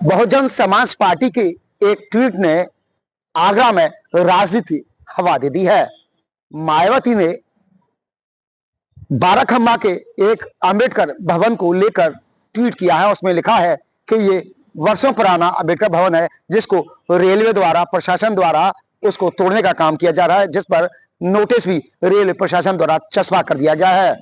Bahujan Samaj party के एक tweet ने आगरा में राजनीति हवा दे दी है। मायावती ने बाराखम्मा के एक अंबेडकर भवन को लेकर ट्वीट किया है। उसमें लिखा है कि ये वर्षों पुराना अंबेडकर भवन है, जिसको रेलवे द्वारा, प्रशासन द्वारा उसको तोड़ने का काम किया जा रहा है, जिस पर नोटिस भी रेलवे प्रशासन द्वारा चस्पा कर दिया गया है।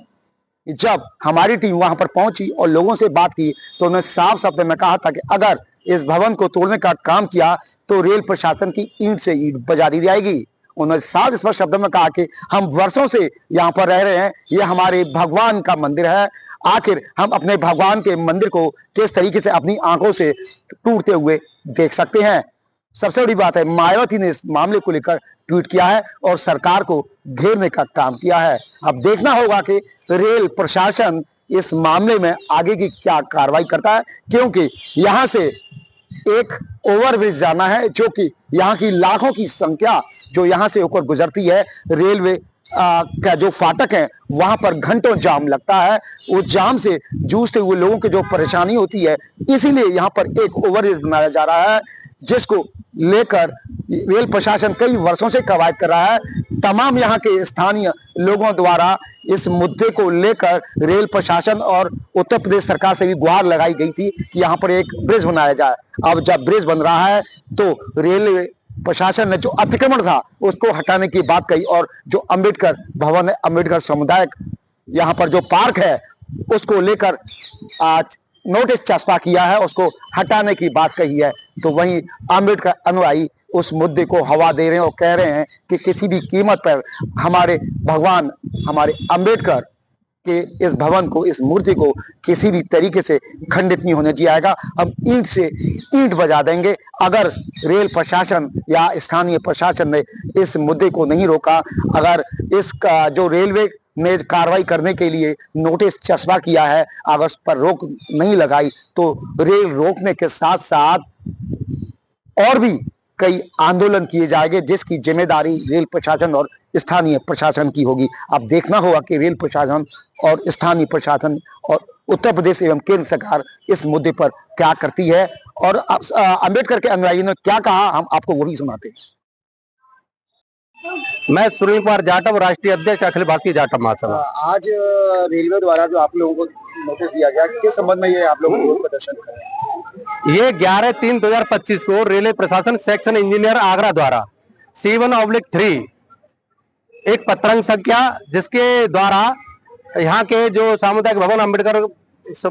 जब हमारी टीम वहां पर पहुंची और लोगों से बात की तो उन्होंने साफ शब्द में कहा था कि अगर इस भवन को तोड़ने का काम किया तो रेल प्रशासन की ईंट से ईंट बजा दी जाएगी। उन्होंने साफ स्पष्ट शब्दों में कहा कि हम वर्षों से यहाँ पर रह रहे हैं, ये हमारे भगवान का मंदिर है, आखिर हम अपने भगवान के मंदिर को किस तरीके से अपनी आंखों से टूटते हुए देख सकते हैं। सबसे बड़ी बात है, मायावती ने इस मामले को लेकर ट्वीट किया है और सरकार को घेरने का काम किया है। अब देखना होगा कि रेल प्रशासन इस मामले में आगे की क्या कार्रवाई करता है, क्योंकि यहां से एक ओवरब्रिज जाना है, जो कि यहाँ की लाखों की संख्या जो यहाँ से होकर गुजरती है। रेलवे का जो फाटक है वहां पर घंटों जाम लगता है। उस जाम से जूझते हुए लोगों की जो परेशानी होती है, इसीलिए यहाँ पर एक ओवरब्रिज बनाया जा रहा है, जिसको लेकर रेल प्रशासन कई वर्षों से कवायद कर रहा है। तमाम यहाँ के स्थानीय लोगों द्वारा इस मुद्दे को लेकर रेल प्रशासन और उत्तर प्रदेश सरकार से भी गुहार लगाई गई थी कि यहाँ पर एक ब्रिज बनाया जाए। अब जब ब्रिज बन रहा है तो रेलवे प्रशासन ने जो अतिक्रमण था उसको हटाने की बात कही और जो अंबेडकर भवन है, अंबेडकर समुदाय यहाँ पर जो पार्क है, उसको लेकर आज नोटिस चस्पा किया है, उसको हटाने की बात कही है। तो वहीं अंबेडकर अनुयायी उस मुद्दे को हवा दे रहे हैं और कह रहे हैं कि किसी भी कीमत पर हमारे भगवान, हमारे अंबेडकर के इस भवन को, इस मूर्ति को किसी भी तरीके से खंडित नहीं होने दिया जाएगा। हम ईंट से ईंट बजा देंगे अगर रेल प्रशासन या स्थानीय प्रशासन ने इस मुद्दे को नहीं रोका। अगर इसका जो रेलवे ने कार्रवाई करने के लिए नोटिस चस्पा किया है, अगर उस पर रोक नहीं लगाई तो रेल रोकने के साथ साथ और भी कई आंदोलन किए जाएंगे, जिसकी जिम्मेदारी रेल प्रशासन और स्थानीय प्रशासन की होगी। अब देखना होगा कि रेल प्रशासन और स्थानीय प्रशासन और उत्तर प्रदेश एवं केंद्र सरकार इस मुद्दे पर क्या करती है और अंबेडकर के अनुयायियों ने क्या कहा, हम आपको वो भी सुनाते हैं। मैं सुनील कुमार जाटव, राष्ट्रीय अध्यक्ष अखिल भारतीय जाटव महासभा। आज रेलवे द्वारा जो आप लोगों को नोटिस दिया गया, किस संबंध में ये आप लोग विरोध प्रदर्शन कर रहे हैं? ये 11/3/2025 को रेलवे प्रशासन सेक्शन इंजीनियर आगरा द्वारा C1/3 एक पत्रांक संख्या, जिसके द्वारा यहाँ के जो सामुदायिक भवन अंबेडकर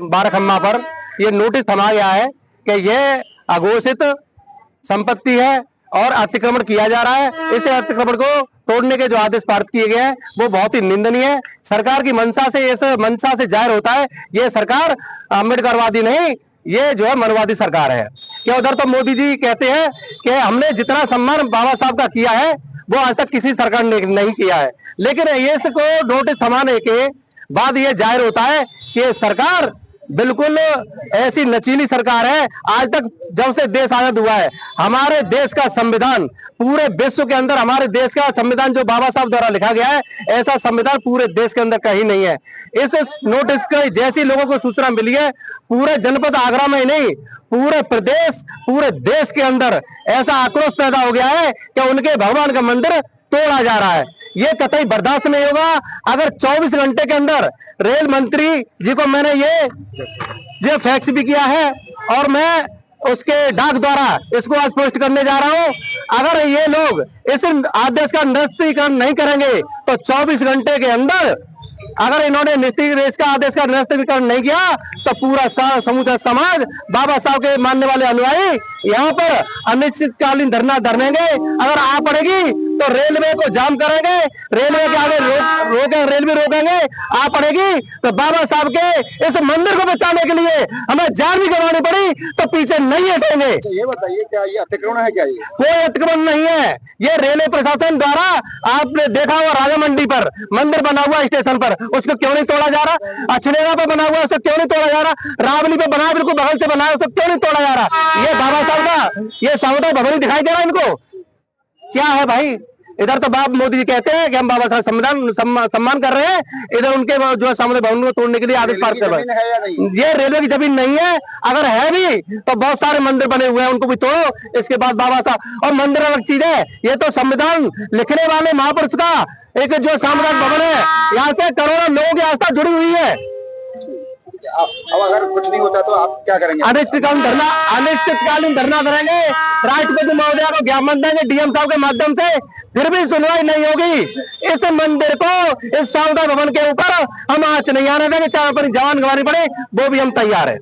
बाराखम्मा पर ये नोटिस थमा गया है कि यह अघोषित संपत्ति है और अतिक्रमण किया जा रहा है। इस अतिक्रमण को तोड़ने के जो आदेश पारित किए गए हैं वो बहुत ही निंदनीय है। सरकार की मंशा से, इस मंशा से जाहिर होता है ये सरकार अम्बेडकरवादी नहीं, ये जो है मनवादी सरकार है। क्या उधर तो मोदी जी कहते हैं कि हमने जितना सम्मान बाबा साहब का किया है वो आज तक किसी सरकार ने नहीं किया है, लेकिन ये इसको नोटिस थमाने के बाद ये जाहिर होता है कि सरकार बिल्कुल ऐसी नचीली सरकार है। आज तक जब से देश आजाद हुआ है, हमारे देश का संविधान पूरे विश्व के अंदर, हमारे देश का संविधान जो बाबा साहब द्वारा लिखा गया है, ऐसा संविधान पूरे देश के अंदर कहीं नहीं है। इस नोटिस के जैसी लोगों को सूचना मिली है, पूरे जनपद आगरा में ही नहीं, पूरे प्रदेश, पूरे देश के अंदर ऐसा आक्रोश पैदा हो गया है कि उनके भगवान का मंदिर तोड़ा जा रहा है। ये कतई बर्दाश्त नहीं होगा। अगर 24 घंटे के अंदर रेल मंत्री जी को मैंने ये फैक्स भी किया है और मैं उसके डाक द्वारा इसको आज पोस्ट करने जा रहा हूं, अगर ये लोग इस आदेश का निरस्तीकरण नहीं करेंगे तो 24 घंटे के अंदर अगर इन्होंने इसका आदेश का निरस्तीकरण नहीं किया तो पूरा समूचा समाज, बाबा साहब के मानने वाले अनुयायी यहाँ पर अनिश्चितकालीन धरना धरनेंगे। अगर आ पड़ेगी तो रेलवे को जाम करेंगे, रेलवे के आगे रेलवे रोकेंगे। आ पड़ेगी तो बाबा साहब के इस मंदिर को बचाने के लिए हमें जान भी गंवानी पड़ी तो पीछे नहीं हटेंगे। ये बताइए, क्या ये अतिक्रमण है? क्या ये कोई अतिक्रमण नहीं है। ये रेलवे प्रशासन द्वारा, आपने देखा हुआ राजा मंडी पर मंदिर बना हुआ स्टेशन पर, उसको क्यों नहीं तोड़ा जा रहा? अछनेरा पे बना हुआ, उसको क्यों नहीं तोड़ा जा रहा? रावली पे बना, बिल्कुल बगल से बना है, उसको क्यों नहीं तोड़ा जा रहा? ये बाबा साहब का ये सामुदायिक भवन दिखाई दे रहा है इनको? क्या है भाई? इधर तो बाप मोदी जी कहते हैं कि हम बाबा साहब संविधान सम्मान कर रहे हैं, इधर उनके जो सामने भवन को तोड़ने के लिए आदेश पारित कर रहे हैं। ये रेलवे की जमीन नहीं है, अगर है भी तो बहुत सारे मंदिर बने हुए हैं, उनको भी तोड़ो। इसके बाद बाबा साहब और मंदिर अलग चीज है, ये तो संविधान लिखने वाले महापुरुष का एक जो सामुदायिक भवन है, यहाँ से करोड़ों लोगों की आस्था जुड़ी हुई है। अब अगर कुछ नहीं होता तो आप क्या करेंगे? अनिश्चितकालीन धरना करेंगे, राष्ट्रपति महोदय को ज्ञापन देंगे डीएम साहब के माध्यम से, फिर भी सुनवाई नहीं होगी। इस मंदिर को, इस सामुदायिक भवन के ऊपर हम आंच नहीं आने देंगे, चाहे अपनी जान गंवानी पड़े, वो भी हम तैयार है।